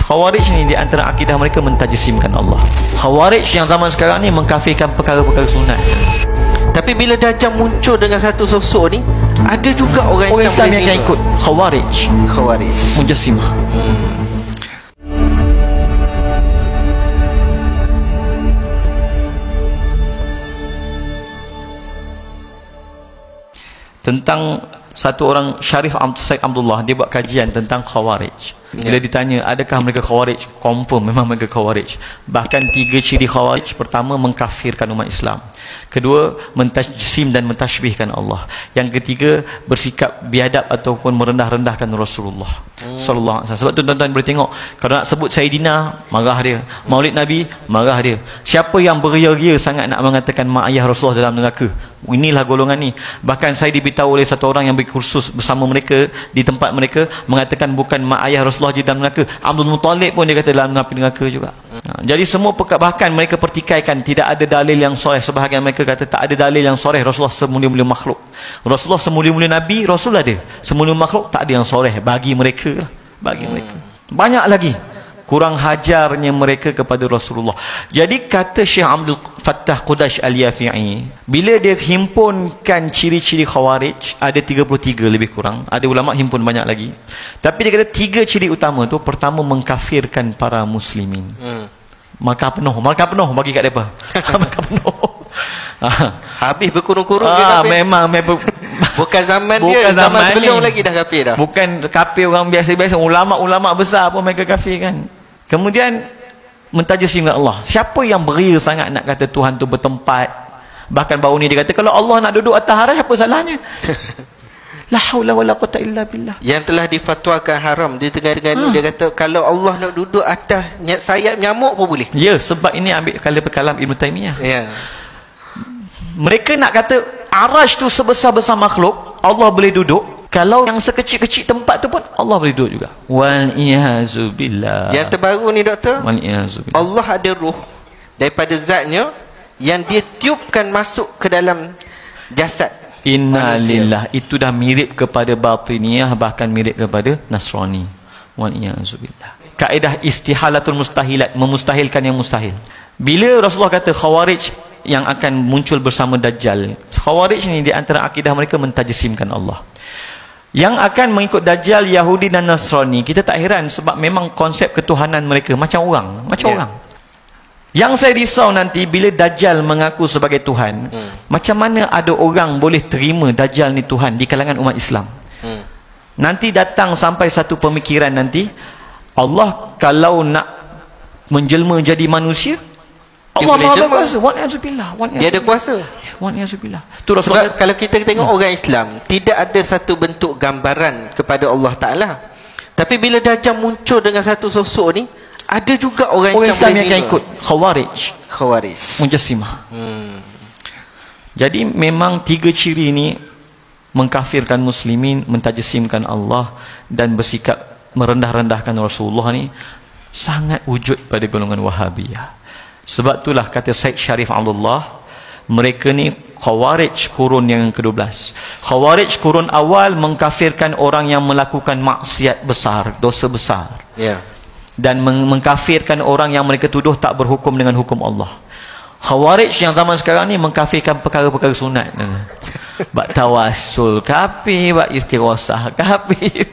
Khawarij ni di antara akidah mereka mentajsimkan Allah. Khawarij yang zaman sekarang ni mengkafirkan perkara-perkara sunat. Tapi bila Dajjal muncul dengan satu sosok ni, ada juga orang Islam yang akan ikut Khawarij Mujassimah. Tentang satu orang Syarif Said Abdullah, dia buat kajian tentang Khawarij. Bila ditanya adakah mereka Khawarij, confirm memang mereka Khawarij. Bahkan 3 ciri Khawarij: pertama, mengkafirkan umat Islam; kedua, mentajsim dan mentashbihkan Allah; yang ketiga, bersikap biadab ataupun merendah-rendahkan Rasulullah sallallahu alaihi wasallam. Sebab tu tuan-tuan boleh tengok, kalau nak sebut Sayyidina, marah dia; Maulid Nabi, marah dia. Siapa yang beria-ria sangat nak mengatakan mak ayah Rasulullah dalam neraka, inilah golongan ni. Bahkan saya diberitahu oleh satu orang yang berkursus bersama mereka di tempat mereka, mengatakan bukan mak ayah Rasulullah je dalam neraka, Abdul Muttalib pun dia kata dalam api neraka juga. Jadi semua bahkan mereka pertikaikan, tidak ada dalil yang soleh. Sebahagian mereka kata tak ada dalil yang soleh, Rasulullah semulia-mulia makhluk. Rasulullah semulia-mulia Nabi, Rasul ada. Semulia makhluk, tak ada yang soleh bagi mereka lah. Bagi mereka banyak lagi kurang hajarnya mereka kepada Rasulullah. Jadi kata Syekh Abdul Fattah Qudash Al-Yafi'i, bila dia himpunkan ciri-ciri Khawarij, ada 33 lebih kurang. Ada ulama himpun banyak lagi, tapi dia kata 3 ciri utama tu. Pertama, mengkafirkan para muslimin. Markah penuh bagi kat mereka. Markah penuh. Habis berkurung-kurung memang bukan zaman dia, zaman sebelum lagi dah kafir dah. Bukan kafir orang biasa-biasa, ulama-ulama besar pun mereka kafir kan. Kemudian mentajsimkan Allah. Siapa yang beria sangat nak kata Tuhan tu bertempat? Bahkan baru ni dia kata kalau Allah nak duduk atas arasy, apa salahnya? La haula wala quwata illa billah. Yang telah difatwakan haram di tengah-tengah ni, dia kata kalau Allah nak duduk atas sayap nyamuk pun boleh. Ya, sebab ini ambil kalam Ibn Taymiyah. Ya. Mereka nak kata arasy tu sebesar-besar makhluk, Allah boleh duduk. Kalau yang sekecil-kecil tempat tu pun Allah boleh duduk juga. Wal iyazu billah. Yang terbaru ni doktor, wal iyazu billah, Allah ada ruh daripada zatnya yang dia tiupkan masuk ke dalam jasad. Innalillah. Itu dah mirip kepada batiniyah, bahkan mirip kepada Nasrani. Wal iyazu billah. Kaedah istihalatul mustahilat, memustahilkan yang mustahil. Bila Rasulullah kata Khawarij yang akan muncul bersama Dajjal, Khawarij ni di antara akidah mereka mentajsimkan Allah. Yang akan mengikut Dajjal, Yahudi dan Nasrani, kita tak heran sebab memang konsep ketuhanan mereka macam orang. Orang. Yang saya risau nanti bila Dajjal mengaku sebagai Tuhan, macam mana ada orang boleh terima Dajjal ni Tuhan di kalangan umat Islam? Nanti datang sampai satu pemikiran nanti, Allah kalau nak menjelma jadi manusia, Allah Maha Kuasa. Dia ada kuasa. Sebab kalau kita tengok orang Islam, tidak ada satu bentuk gambaran kepada Allah Ta'ala. Tapi bila Dajjal muncul dengan satu sosok ni, ada juga orang Islam yang akan ikut Khawarij Mujassimah. Jadi memang 3 ciri ni, mengkafirkan muslimin, mentajsimkan Allah, dan bersikap merendah-rendahkan Rasulullah ni, sangat wujud pada golongan Wahabiyah. Sebab itulah kata Syed Syarif Abdullah, mereka ni Khawarij kurun yang ke-12. Khawarij kurun awal mengkafirkan orang yang melakukan maksiat besar, dosa besar. Dan mengkafirkan orang yang mereka tuduh tak berhukum dengan hukum Allah. Khawarij yang zaman sekarang ni mengkafirkan perkara-perkara sunat. Bak tawassul kafir, bak istighosah kafir.